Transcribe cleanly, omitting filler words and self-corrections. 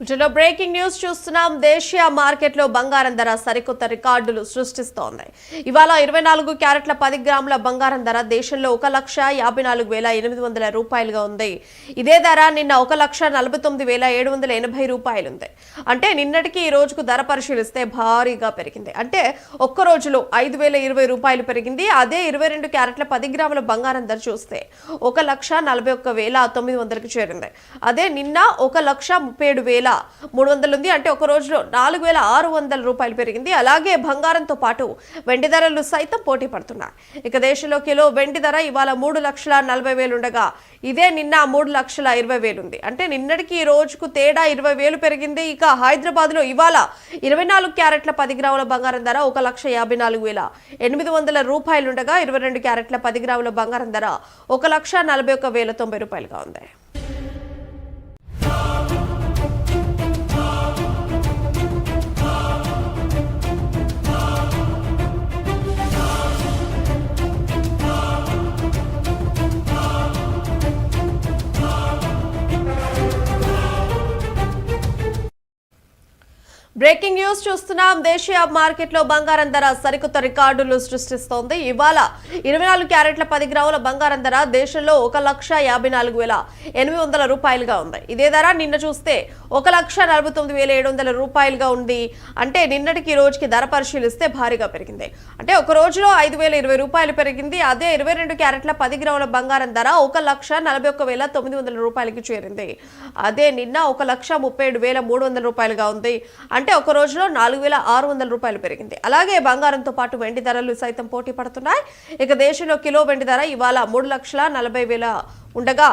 Breaking news చూస్తున్నాం. దేశీయ మార్కెట్లో బంగారం ధర సరికొత్త రికార్డులు సృష్టిస్తోంది. ఇవాళ 24 క్యారెట్ల 10 గ్రాముల బంగారం ధర దేశంలో 1,54,800 రూపాయలుగా ఉంది. ఇదే ధర నిన్న 1,49,780 రూపాయలు ఉంది. అంటే నిన్నటికి ఈ రోజుకు ధర పరిశీలిస్తే భారీగా పెరిగింది. అంటే ఒక్క రోజులో 5,020 రూపాయలు పెరిగింది. అదే 22 క్యారెట్ల 10 గ్రాముల బంగారం ధర చూస్తే 1,41,900కి చేరింది. అదే నిన్న 1,37,300 ఉంది. అంటే ఒక రోజులో 4,600 రూపాయలు పెరిగింది. అలాగే బంగారంతో పాటు వెండి ధరలు సైతం పోటీ పడుతున్నాయి. ఇక దేశంలో కిలో వెండి ధర ఇవాళ 3,40,000 ఉండగా ఇదే నిన్న 3,20,000 ఉంది. అంటే నిన్నటికి ఈ రోజుకు తేడా 20,000 పెరిగింది. ఇక హైదరాబాద్ లో ఇవాళ 24 క్యారెట్ల 10 గ్రాముల బంగారం ధర 1,54,800 రూపాయలు ఉండగా 22 క్యారెట్ల 10 గ్రాముల బంగారం ధర 1,41,090 రూపాయలుగా ఉంది. బ్రేకింగ్ న్యూస్ చూస్తున్నాం. దేశీయ మార్కెట్లో బంగారం ధర సరికొత్త రికార్డులు సృష్టిస్తోంది. ఇవాళ 24 క్యారెట్ల 10 గ్రాముల బంగారం ధర దేశంలో 1,54,800 రూపాయలుగా ఉంది. ఇదే ధర నిన్న చూస్తే 1,49,700 రూపాయలుగా ఉంది. అంటే నిన్నటికి ఈ రోజుకి ధర పరిశీలిస్తే భారీగా పెరిగింది. అంటే ఒక రోజులో 5,020 రూపాయలు పెరిగింది. అదే 22 క్యారెట్ల 10 గ్రాముల బంగారం ధర 1,41,900 రూపాయలకి చేరింది. అదే నిన్న 1,37,300 రూపాయలుగా ఉంది. అంటే ఒక రోజులో 4,600 రూపాయలు పెరిగింది. అలాగే బంగారంతో పాటు వెండి ధరలు సైతం పోటీ పడుతున్నాయి. ఇక దేశంలో కిలో వెండి ధర ఇవాళ 3,40,000 ఉండగా